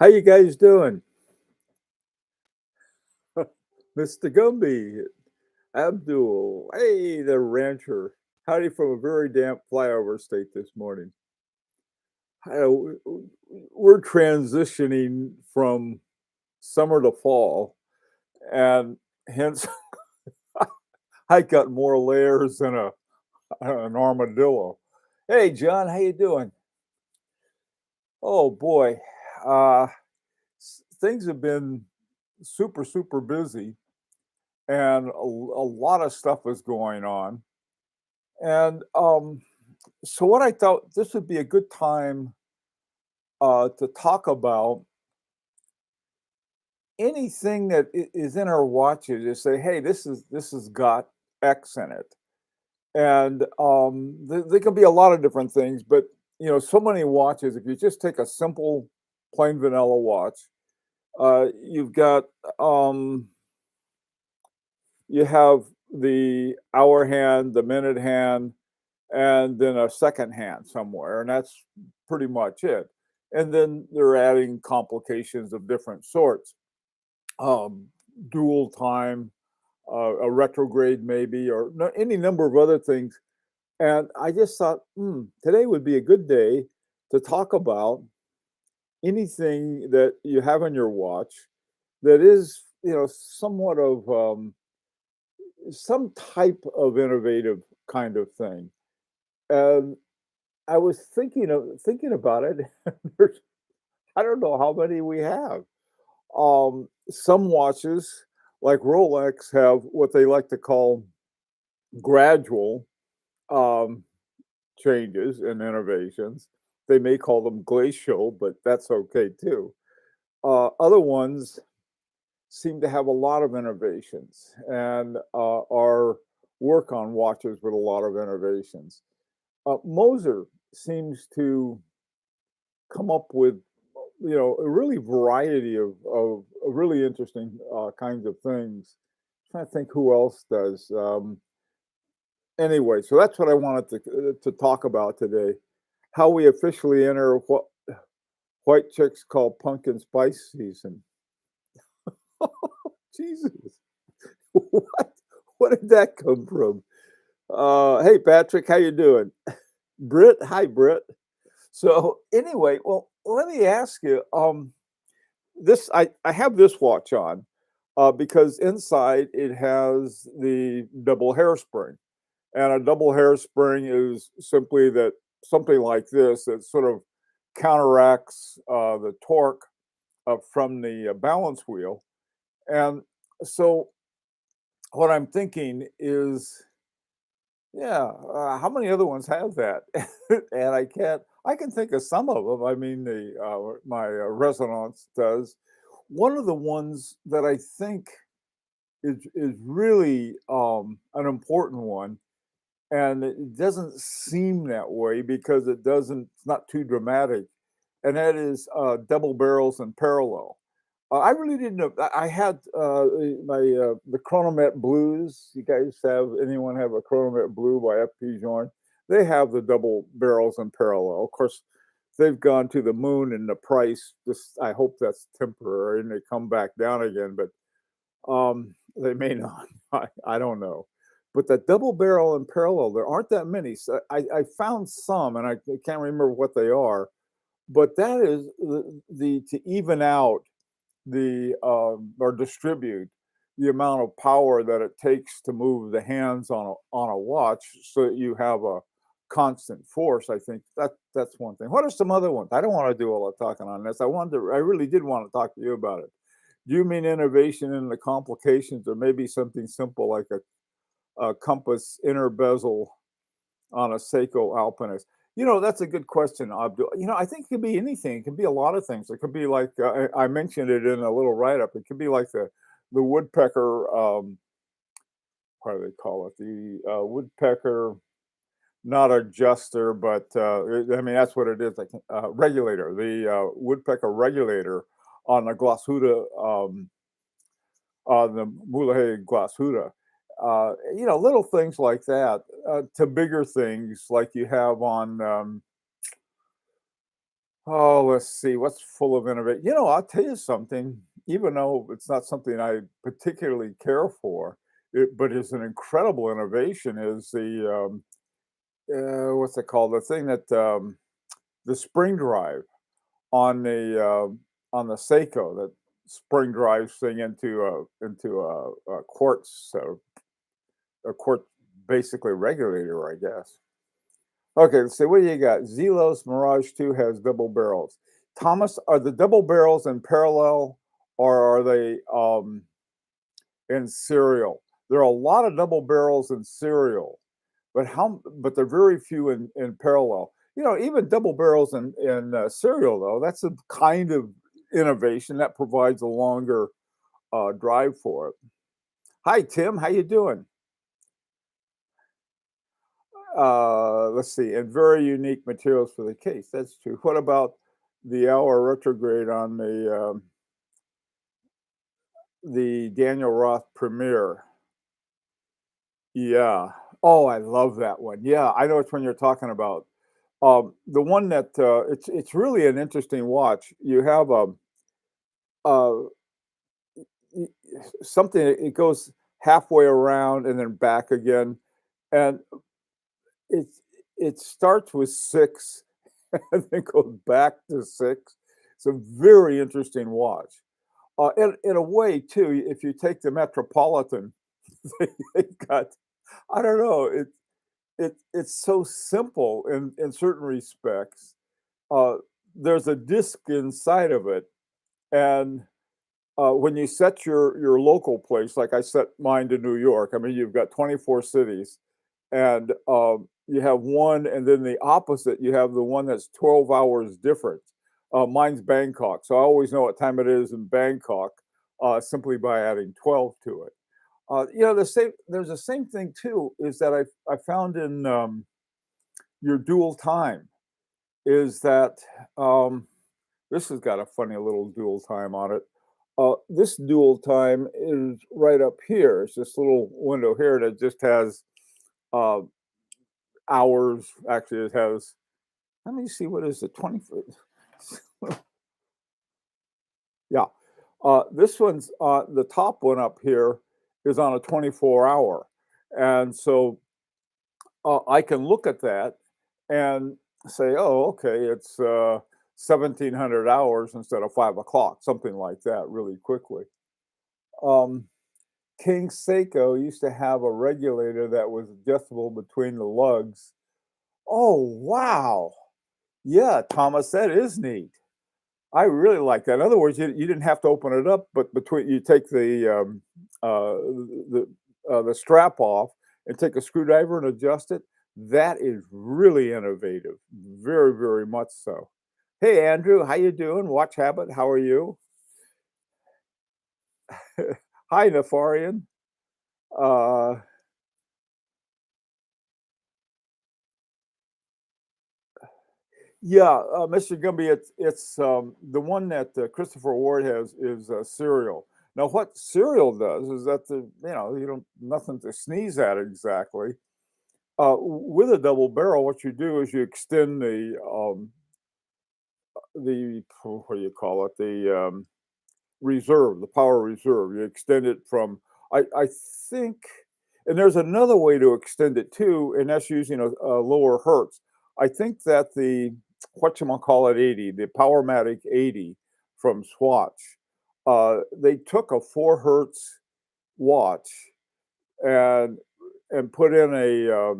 How you guys doing? Mr. Gumby, Abdul, hey, the rancher. Howdy from a very damp flyover state this morning. We're transitioning from summer to fall, and hence I got more layers than an armadillo. Hey, John, how you doing? Oh boy, uh, things have been super busy, and a lot of stuff is going on. And so, what I thought this would be a good time to talk about anything that is in our watches. Just say, hey, this has got X in it, and there can be a lot of different things. But so many watches. If you just take a simple, plain vanilla watch, you've got you have the hour hand, the minute hand, and then a second hand somewhere, and that's pretty much it. And then they're adding complications of different sorts, um, dual time, a retrograde maybe, or any number of other things. And I just thought, today would be a good day to talk about anything that you have on your watch that is, somewhat of some type of innovative kind of thing. And I was thinking about it. There's, I don't know how many we have. Some watches, like Rolex, have what they like to call gradual um, changes and innovations. They may call them glacial, but that's okay too. Other ones seem to have a lot of innovations and are work on watches with a lot of innovations. Moser seems to come up with a really variety of really interesting kinds of things. Trying to think who else does. Anyway, so that's what I wanted to talk about today. How we officially enter what white chicks call pumpkin spice season. Jesus, what what did that come from? Hey Patrick, how you doing? Britt, hi Britt. So anyway, well, let me ask you. This I have this watch on because inside it has the double hairspring, and a double hairspring is simply that something like this that sort of counteracts the torque from the balance wheel. And so what I'm thinking is, yeah, how many other ones have that? And I can think of some of them. I mean, the my Resonance does. One of the ones that I think is really an important one, and it doesn't seem that way because it's not too dramatic, and that is double barrels and parallel. I really didn't know. I had my the Chronomet Blues. You guys have anyone have a Chronomet Blue by FP Journe? They have the double barrels in parallel. Of course, they've gone to the moon in the price. Just I hope that's temporary and they come back down again, but they may not. I don't know. But the double barrel in parallel, there aren't that many. So I found some, and I can't remember what they are. But that is the to even out the or distribute the amount of power that it takes to move the hands on a watch so that you have a constant force. I think that's one thing. What are some other ones? I don't want to do all the talking on this. I really did want to talk to you about it. Do you mean innovation in the complications, or maybe something simple like a compass inner bezel on a Seiko Alpinist? That's a good question, Abdul. I think it could be anything. It could be a lot of things. It could be like I mentioned it in a little write-up. It could be like the woodpecker. What do they call it? The woodpecker, not adjuster, but I mean that's what it is. Like regulator, the woodpecker regulator on the Glashütte, on the Mulegé Glashütte. Little things like that, to bigger things like you have on Oh, let's see, what's full of innovation? I'll tell you something, even though it's not something I particularly care for, but it's an incredible innovation is what's it called? The thing that, the spring drive on the Seiko that spring drives thing into a quartz basically regulator, I guess. Okay, let's see. What do you got? Zelos Mirage 2 has double barrels. Thomas, are the double barrels in parallel or are they in serial? There are a lot of double barrels in serial, but they're very few in parallel. Even double barrels in serial though, that's a kind of innovation that provides a longer drive for it. Hi Tim, how you doing? Let's see, and very unique materials for the case. That's true. What about the hour retrograde on the Daniel Roth premiere? Yeah. Oh, I love that one. Yeah, I know which one you're talking about. The one that it's really an interesting watch. You have uh, y- something. It goes halfway around and then back again, and it it starts with six and then goes back to six. It's a very interesting watch. In a way, too, if you take the Metropolitan, they've got, I don't know, it's so simple in certain respects. Uh, there's a disc inside of it, and when you set your local place, like I set mine to New York, I mean, you've got 24 cities, and you have one, and then the opposite, you have the one that's 12 hours different. Mine's Bangkok, so I always know what time it is in Bangkok simply by adding 12 to it. There's the same thing too. Is that I found in your dual time is that this has got a funny little dual time on it. This dual time is right up here. It's this little window here that just has uh, hours. Actually, it has. Let me see. What is it? 20. Yeah. This one's the top one up here is on a 24 hour. And so I can look at that and say, oh, okay, it's 1700 hours instead of 5 o'clock, something like that, really quickly. Um, King Seiko used to have a regulator that was adjustable between the lugs. Oh, wow. Yeah, Thomas, that is neat. I really like that. In other words, you didn't have to open it up, but between you take the the strap off and take a screwdriver and adjust it. That is really innovative. Very, very much so. Hey, Andrew, how you doing? Watch Habit, how are you? Hi, Nefarian. Uh, yeah, Mr. Gumby, it's the one that Christopher Ward has is cereal. Now, what cereal does is that you don't nothing to sneeze at exactly. With a double barrel, what you do is you extend the what do you call it? The reserve, the power reserve. You extend it from I think, and there's another way to extend it too, and that's using a lower hertz. I think that the whatchamacallit 80, the Powermatic 80 from Swatch, they took a 4 hertz watch and put in a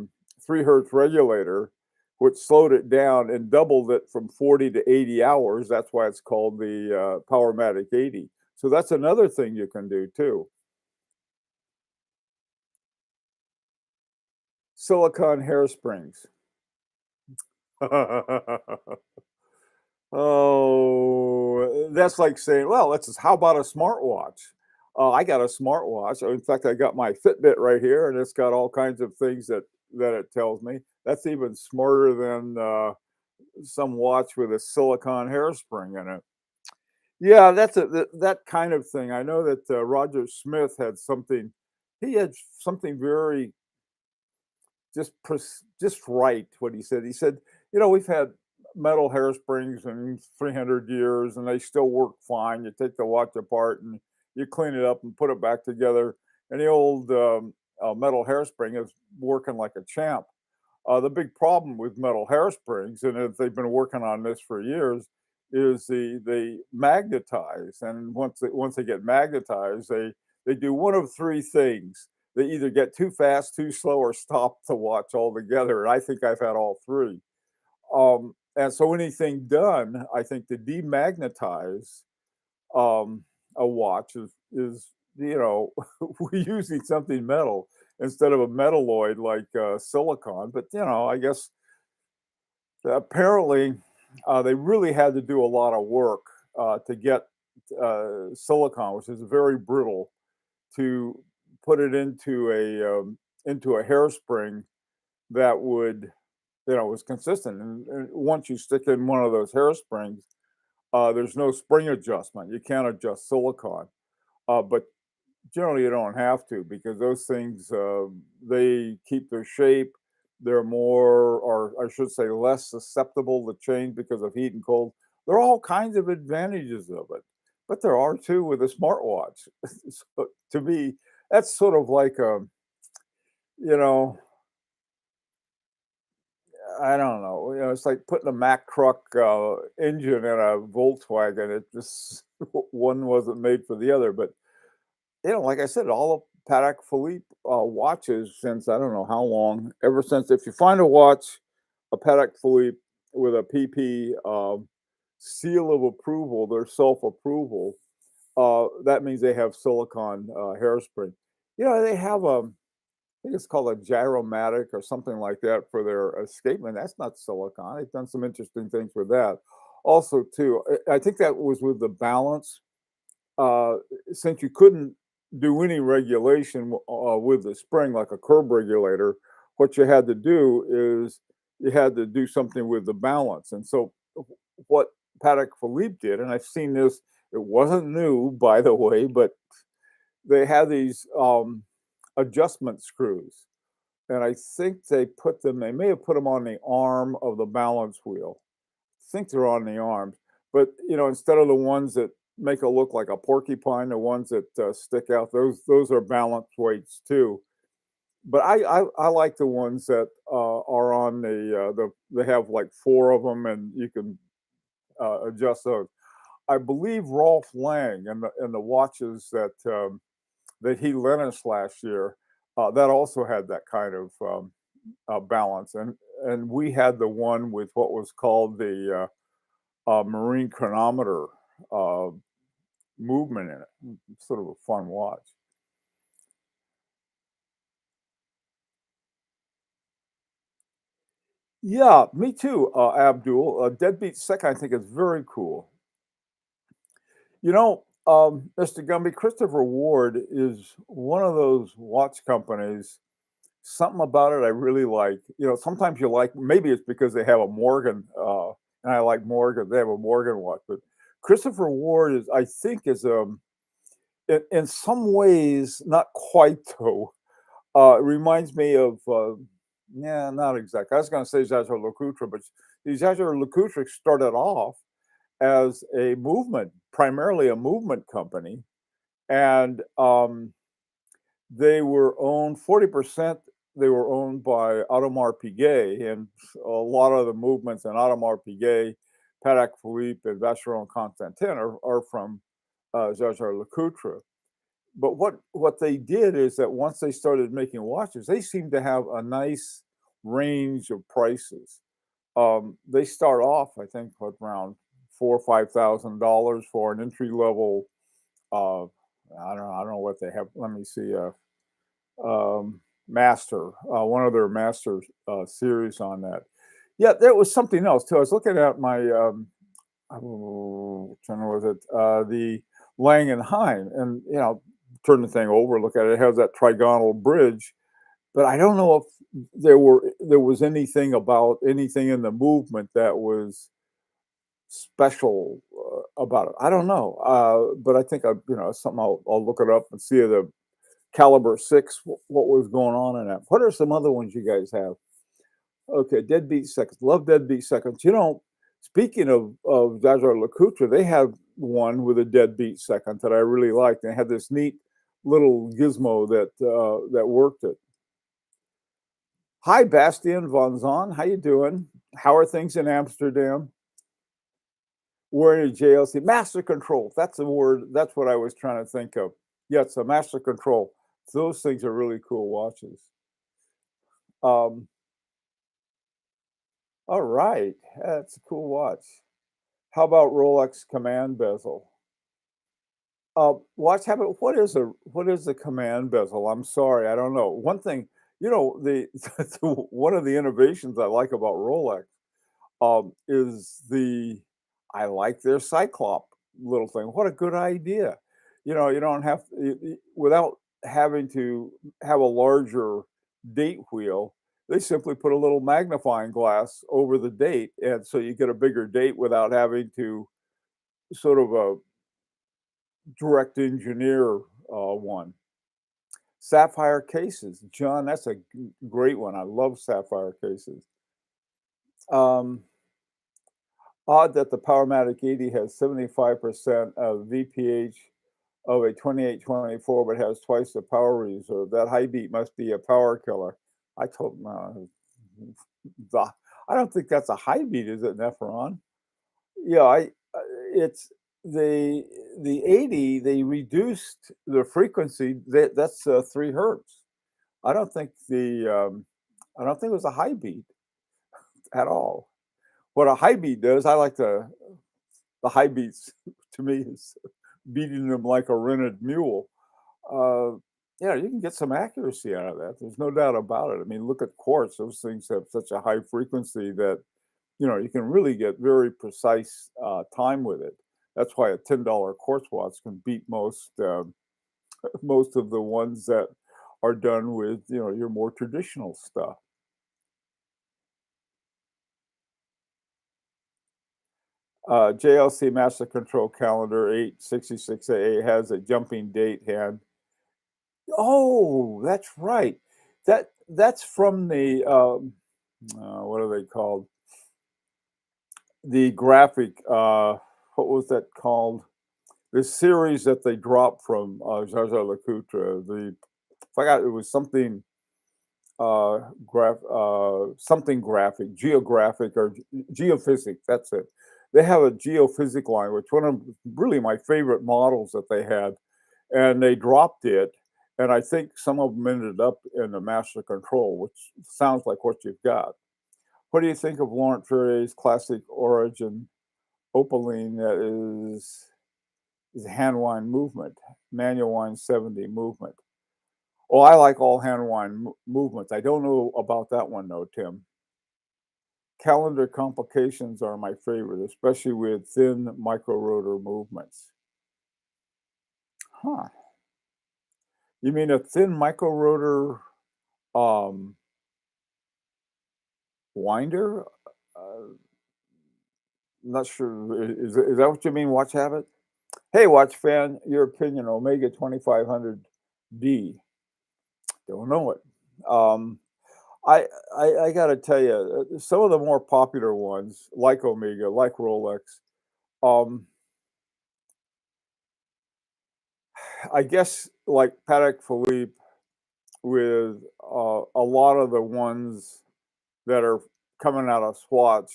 3 hertz regulator, which slowed it down and doubled it from 40 to 80 hours. That's why it's called the Powermatic 80. So that's another thing you can do too. Silicon hairsprings. Oh, that's like saying, well, how about a smartwatch? I got a smartwatch. In fact, I got my Fitbit right here, and it's got all kinds of things that it tells me. That's even smarter than some watch with a silicon hairspring in it. Yeah, that kind of thing. I know that Roger Smith had something. He had something very just right. What he said. He said, we've had metal hairsprings in 300 years and they still work fine. You take the watch apart and you clean it up and put it back together. And the old metal hairspring is working like a champ. The big problem with metal hairsprings, and if they've been working on this for years, is they magnetize, and once they get magnetized, they do one of three things. They either get too fast, too slow, or stop the watch altogether. And I think I've had all three. And so anything done, I think, to demagnetize a watch is you know we're using something metal instead of a metalloid like silicon. But I guess apparently they really had to do a lot of work to get silicon, which is very brittle, to put it into a hairspring that would was consistent. And once you stick in one of those hairsprings, there's no spring adjustment. You can't adjust silicon, but generally you don't have to because those things they keep their shape. They're more, or I should say, less susceptible to change because of heat and cold. There are all kinds of advantages of it, but there are too with a smartwatch. So to me, that's sort of like you know, I don't know. It's like putting a Mack truck engine in a Volkswagen. It just one wasn't made for the other. But like I said, all of Patek Philippe watches since I don't know how long. Ever since, if you find a watch, a Patek Philippe with a PP seal of approval, their self approval, that means they have silicon hairspring. They have I think it's called a gyromatic or something like that for their escapement. That's not silicon. They've done some interesting things with that. Also, too, I think that was with the balance. Uh, since you couldn't do any regulation with the spring like a curb regulator, what you had to do is you had to do something with the balance. And so, what Patek Philippe did, and I've seen this, it wasn't new, by the way, but they had these adjustment screws, and I think they may have put them on the arm of the balance wheel. I think they're on the arms, but instead of the ones that make it look like a porcupine, the ones that stick out, those are balance weights too. But I like the ones that are on they have like four of them, and you can adjust those. I believe Rolf Lang and the watches that he lent us last year, that also had that kind of balance. And we had the one with what was called the marine chronometer uh, movement in it. Sort of a fun watch. Yeah, me too, Abdul. Deadbeat Sick, I think, is very cool. Mr. Gumby, Christopher Ward is one of those watch companies. Something about it I really like. Sometimes you like, maybe it's because they have a Morgan, and I like Morgan. They have a Morgan watch, but Christopher Ward is, I think, is in some ways not quite though. It reminds me of, yeah, not exactly. I was going to say Jaeger-LeCoultre, but Jaeger-LeCoultre started off as a movement, primarily a movement company, and they were owned 40%. They were owned by Audemars Piguet, and a lot of the movements in Audemars Piguet, Patek Philippe, and Vacheron Constantin are from Jaeger-LeCoultre. But what they did is that once they started making watches, they seemed to have a nice range of prices. They start off, I think, with around $4,000 or $5,000 for an entry level. Uh, I don't know what they have. Let me see. Master, one of their master series on that. Yeah, there was something else too. I was looking at my which one was it? The Lang and Hein, and turn the thing over, look at it. It has that trigonal bridge, but I don't know if there was anything about anything in the movement that was special about it. I don't know, but I think something I'll look it up and see the caliber 6, what was going on in that. What are some other ones you guys have? Okay, Deadbeat Seconds. Love Deadbeat Seconds. Speaking of Jaeger-LeCoultre, they have one with a deadbeat second that I really liked. They had this neat little gizmo that worked it. Hi, Bastian von Zahn. How you doing? How are things in Amsterdam? We're in a JLC master control. That's the word. That's what I was trying to think of. Yes, a master control. Those things are really cool watches. Um, all right, that's a cool watch. How about Rolex command bezel? Watch habit. What is a command bezel? I'm sorry, I don't know. One thing, the one of the innovations I like about Rolex is I like their Cyclop little thing. What a good idea! You don't have without having to have a larger date wheel. They simply put a little magnifying glass over the date, and so you get a bigger date without having to sort of direct engineer one. Sapphire cases, John, that's a great one. I love sapphire cases. Um, Odd that the Powermatic 80 has 75% of VPH of a 2824, but has twice the power reserve. That high beat must be a power killer. I told the, I don't think that's a high beat, is it, Nephron? Yeah, it's the the 80. They reduced the frequency. That's 3 hertz. I don't think I don't think it was a high beat at all. What a high beat does, I like the high beats to me is beating them like a rented mule. Uh, yeah, you can get some accuracy out of that. There's no doubt about it. I mean, look at quartz; those things have such a high frequency that you can really get very precise time with it. That's why a $10 quartz watch can beat most most of the ones that are done with your more traditional stuff. JLC Master Control Calendar 866AA has a jumping date hand. Oh, that's right. That's from the what are they called? The graphic. What was that called? The series that they dropped from Jaeger-LeCoultre. The I forgot it was something something graphic, geographic or geophysics. That's it. They have a geophysic line, which one of really my favorite models that they had, and they dropped it. And I think some of them ended up in the master control, which sounds like what you've got. What do you think of Laurent Ferrier's classic origin opaline that is hand wind movement, manual wind 70 movement? Oh, I like all hand wind movements. I don't know about that one though, Tim. Calendar complications are my favorite, especially with thin microrotor movements. Huh. You mean a thin microrotor um, winder? Uh, not sure. Is that what you mean, watch habit? Hey, watch fan, your opinion, Omega 2500D. Don't know it. Um, I got to tell you, some of the more popular ones, like Omega, like Rolex, um, I guess like Patek Philippe with a lot of the ones that are coming out of Swatch.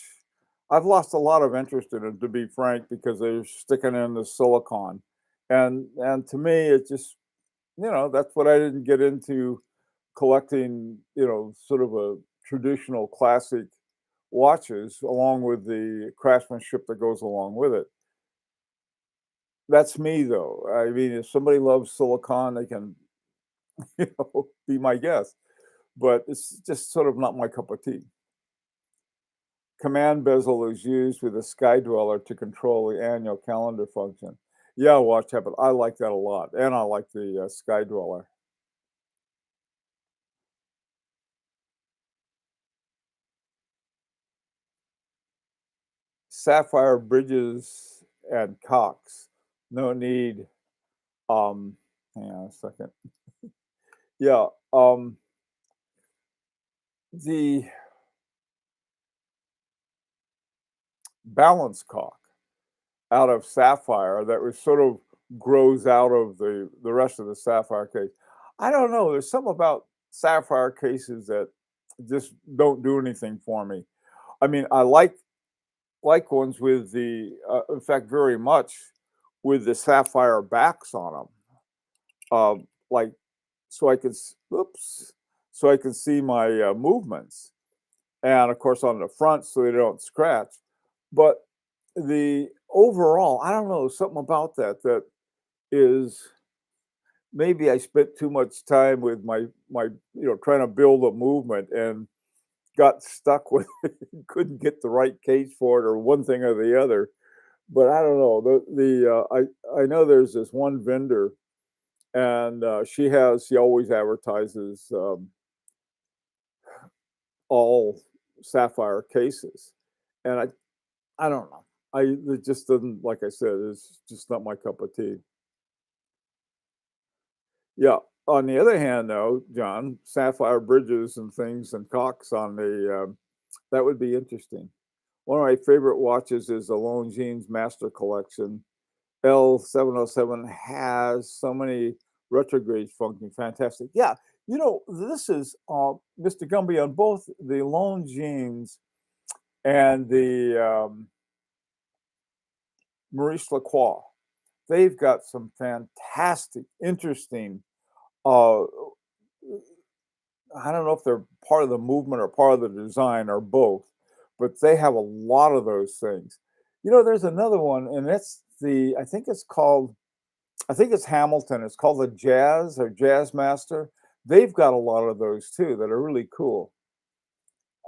I've lost a lot of interest in it, to be frank, because they're sticking in the silicon, and to me, it just that's what I didn't get into collecting. Sort of a traditional classic watches, along with the craftsmanship that goes along with it. That's me, though. I mean, if somebody loves silicon, they can be my guest, but it's just sort of not my cup of tea. Command bezel is used with a sky dweller to control the annual calendar function. Yeah, watch habit. I like that a lot, and I like the sky dweller. Sapphire bridges and cocks. No need. Um, Hang on a second. Yeah. The balance cock out of sapphire that was sort of grows out of the rest of the sapphire case. I don't know. There's something about sapphire cases that just don't do anything for me. I mean, I like ones with the, in fact, very much with the sapphire backs on them, like so I could, oops, so I can see my movements, and of course on the front so they don't scratch. But the overall, I don't know, something about that that is maybe I spent too much time with my trying to build a movement and got stuck with it, couldn't get the right case for it or one thing or the other. But I don't know. I know there's this one vendor, and she always advertises all sapphire cases, and I don't know. It just doesn't, like I said, it's just not my cup of tea. Yeah. On the other hand, though, John, sapphire bridges and things and cocks on the that would be interesting. One of my favorite watches is the Longines Master Collection. L707 has so many retrogrades funky, fantastic. Yeah, this is Mr. Gumby on both the Longines and the Maurice Lacroix. They've got some fantastic, interesting. Uh, I don't know if they're part of the movement or part of the design or both, but they have a lot of those things. There's another one, and that's I think it's Hamilton. It's called the Jazz or Jazz Master. They've got a lot of those too that are really cool.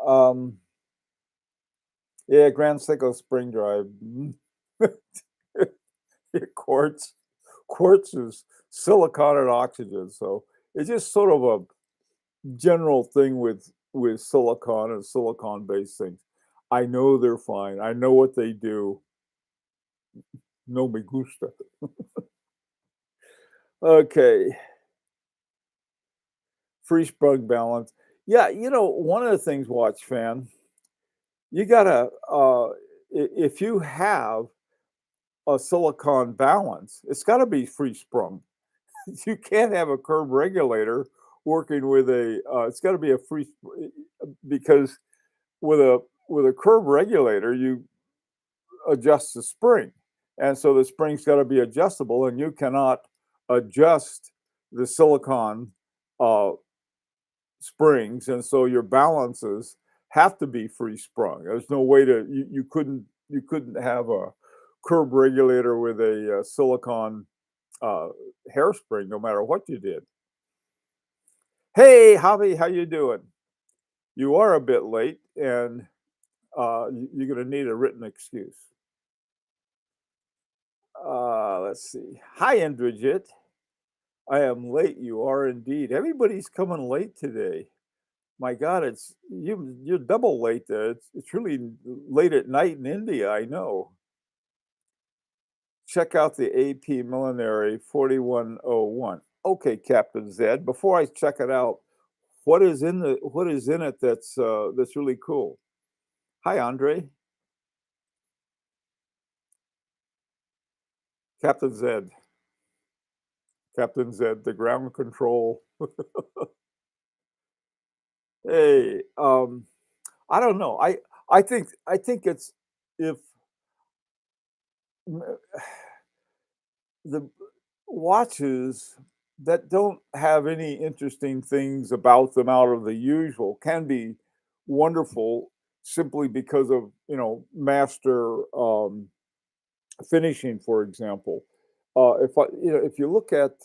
Um, yeah, Grand Seiko Spring Drive. quartz, quartz is silicon and oxygen, so it's just sort of a general thing with silicon and silicon based things. I know they're fine. I know what they do. No me gusta. Okay, free sprung balance. Yeah, one of the things, watch fan, you gotta if you have a silicon balance, it's got to be free sprung. You can't have a curve regulator working with a. It's got to be a because with a curve regulator, you adjust the spring, and so the spring's got to be adjustable, and you cannot adjust the silicon uh, springs, and so your balances have to be free sprung. There's no way to you couldn't have a curve regulator with a silicon uh, hairspring, no matter what you did. Hey, Javi, how you doing? You are a bit late, and you're going to need a written excuse. Let's see. Hi, Indrajit. I am late. You are indeed. Everybody's coming late today. My God, it's you. You're double late. There. It's really late at night in India. I know. Check out the AP Millinery 4101. Okay, Captain Zed. Before I check it out, what is in it that's really cool? Hi, Andre. Captain Zed. Captain Zed, the ground control. Hey, I don't know. I think it's if the watches that don't have any interesting things about them out of the usual can be wonderful simply because of master finishing, for example. If you look at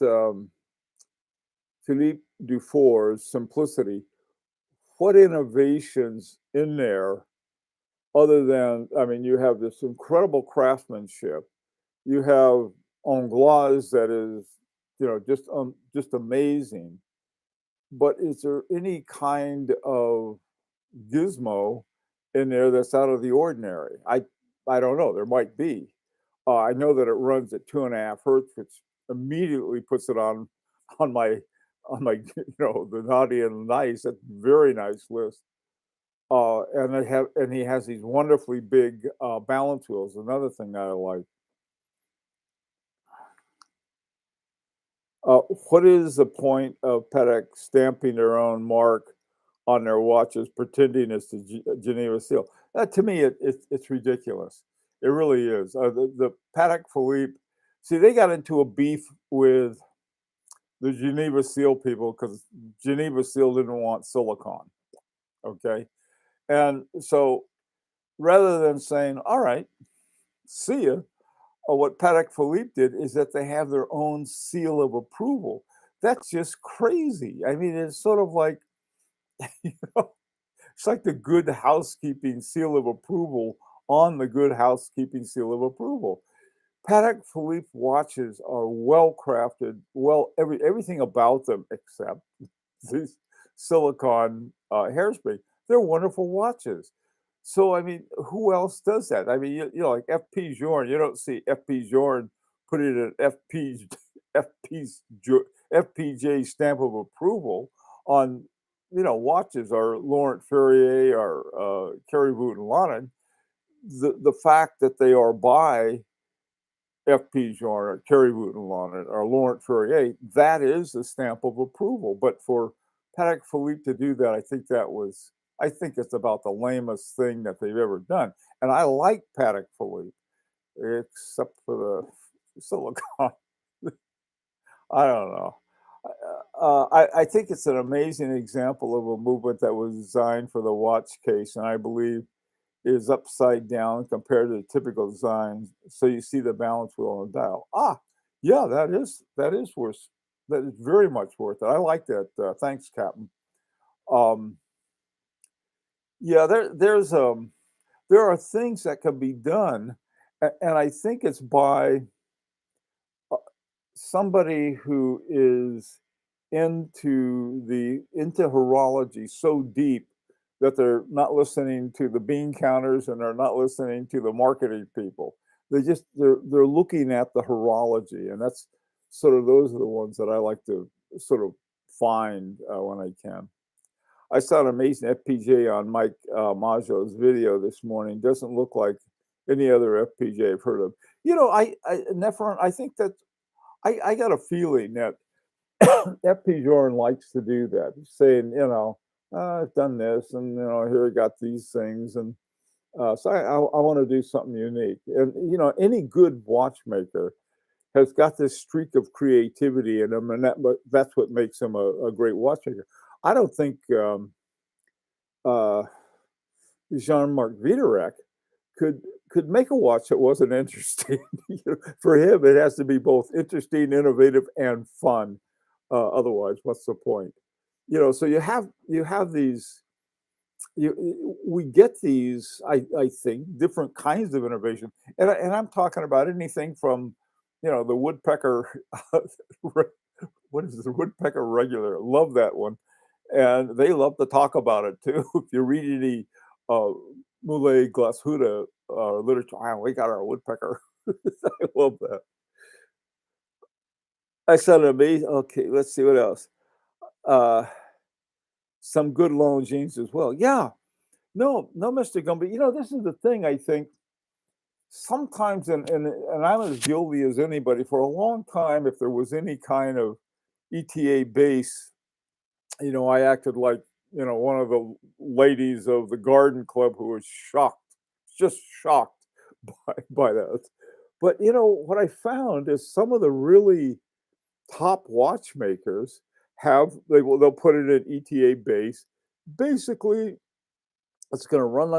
Philippe Dufour's Simplicity, what innovations in there other than, I mean, you have this incredible craftsmanship. You have Anglaise that is, just amazing. But is there any kind of gizmo in there that's out of the ordinary? I don't know. There might be. I know that it runs at 2.5 hertz, which immediately puts it on my the naughty and the nice. That's a very nice list. and he has these wonderfully big balance wheels. Another thing that I like. What is the point of Patek stamping their own mark on their watches, pretending it's the Geneva seal? To me, it's ridiculous. It really is. The Patek Philippe, see, they got into a beef with the Geneva seal people because Geneva seal didn't want silicon. Okay, and so rather than saying, "All right, see ya," what Patek Philippe did is that they have their own seal of approval. That's just crazy. I mean, it's sort of like, you know, it's like the good housekeeping seal of approval on the good housekeeping seal of approval. Patek Philippe watches are well crafted, everything about them except these silicon hairspray. They're wonderful watches. So I mean, who else does that? I mean, like FP Journe. You don't see FP Journe putting an FP's FPJ stamp of approval on watches, or Laurent Ferrier, or Carrie Boot and Lannon. The fact that they are by FP Journe or Carrie Boot and Lannon or Laurent Ferrier, that is the stamp of approval. But for Patek Philippe to do that, I think it's about the lamest thing that they've ever done. And I like Patek Philippe, except for the silicon. I don't know. I think it's an amazing example of a movement that was designed for the watch case, and I believe is upside down compared to the typical design. So you see the balance wheel on the dial. Yeah, that is worth. That is very much worth it. I like that. Thanks, Captain. Um, yeah, there are things that can be done, and I think it's by somebody who is into horology so deep that they're not listening to the bean counters and they're not listening to the marketing people. They're looking at the horology, and that's those are the ones that I like to sort of find when I can. I saw an amazing FPJ on Mike Maggio's video this morning. Doesn't look like any other FPJ I've heard of. Nephron, I think that I got a feeling that FP Journe likes to do that, saying, I've done this, and here I got these things, and so I want to do something unique. And any good watchmaker has got this streak of creativity in him, and that's what makes him a great watchmaker. I don't think Jean-Marc Viderec could make a watch that wasn't interesting. For him, it has to be both interesting, innovative, and fun. Otherwise, what's the point? So you have these. We get these. I think different kinds of innovation, and I'm talking about anything from, the woodpecker. What is the woodpecker regular? Love that one, and they love to talk about it too. If you read any Moulet Glashütte literature, we got our woodpecker. I love that. I said amazing. Okay, let's see what else. Some good Longines as well. Yeah, no, Mr. Gumby. This is the thing. I think sometimes, and I'm as guilty as anybody. For a long time, if there was any kind of ETA base, I acted like one of the ladies of the garden club who was shocked, just shocked by that. But what I found is some of the really top watchmakers they'll put it at ETA base. Basically, it's going to run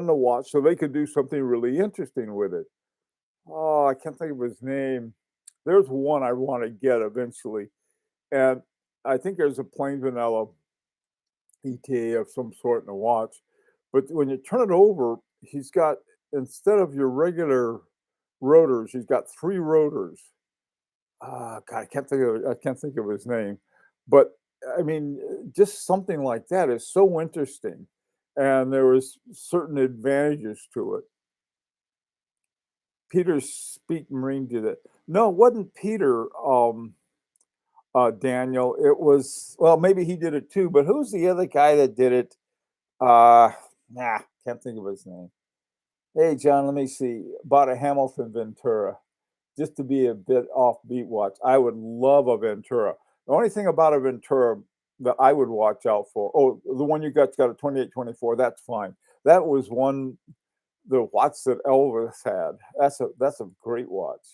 the watch so they could do something really interesting with it. Oh, I can't think of his name. There's one I want to get eventually, and I think there's a plain vanilla ETA of some sort in the watch. But when you turn it over, he's got, instead of your regular rotors, he's got 3 rotors. God, I can't think of his name, but I mean, just something like that is so interesting, and there was certain advantages to it. Peter Speak Marine did it. No, it wasn't Peter. Daniel. It was, well, maybe he did it too, but who's the other guy that did it? Nah, can't think of his name. Hey, John, let me see. Bought a Hamilton Ventura just to be a bit offbeat watch. I would love a Ventura. The only thing about a Ventura that I would watch out for, oh, the one you got a 2824, that's fine. That was one the watch that Elvis had. That's a great watch.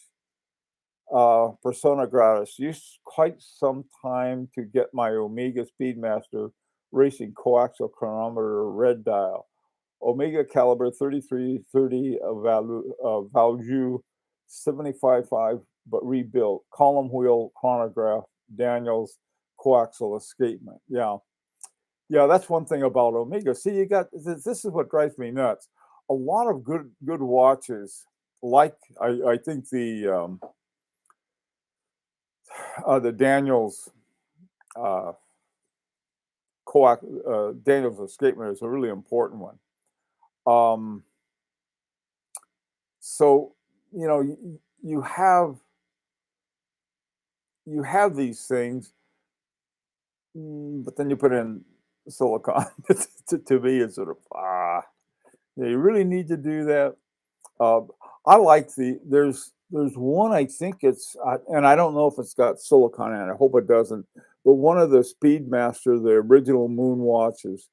Persona Gratis. Used quite some time to get my Omega Speedmaster racing coaxial chronometer red dial. Omega caliber 3330 value 75.5 but rebuilt. Column wheel chronograph, Daniels coaxial escapement. Yeah. Yeah, that's one thing about Omega. See, you got this is what drives me nuts. A lot of good watches, like I think the Daniels uh, Daniels escapement is a really important one. Um, so you know you have these things, but then you put in silicon. To me, it's sort of yeah, you really need to do that. Uh, I like there's one I think it's and I don't know if it's got silicon in it. I hope it doesn't. But one of the Speedmaster, the original moon watches,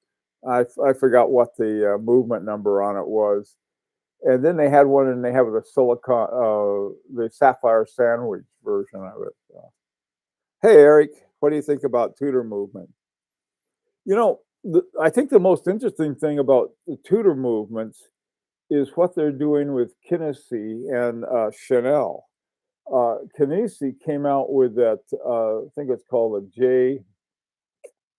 I forgot what the movement number on it was. And then they had one, and they have the silicon, the sapphire sandwich version of it. Hey, Eric, what do you think about Tudor movement? You know, I think the most interesting thing about the Tudor movements is what they're doing with Kinnessy and Chanel. Kinnessy came out with that, I think it's called a J,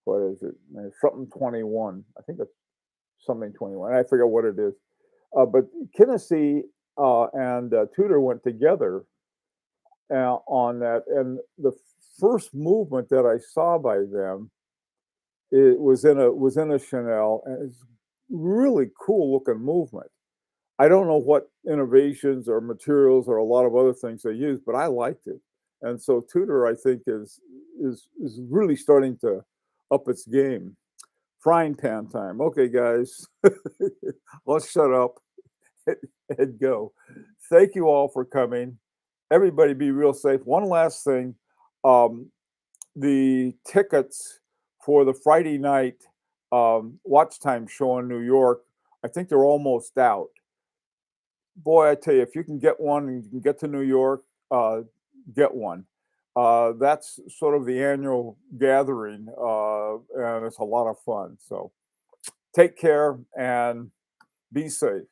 what is it? Something 21. I think it's something 21. I forget what it is. But Kinnessy and Tudor went together on that. And the first movement that I saw by them, it was in a Chanel, and it's really cool looking movement. I don't know what innovations or materials or a lot of other things they use, but I liked it. And so Tudor, I think, is really starting to up its game. Frying pan time. Okay, guys, let's shut up and go. Thank you all for coming. Everybody, be real safe. One last thing, um, the tickets for the Friday night watch time show in New York, I think they're almost out. Boy, I tell you, if you can get one and you can get to New York, get one. That's sort of the annual gathering, and it's a lot of fun. So take care and be safe.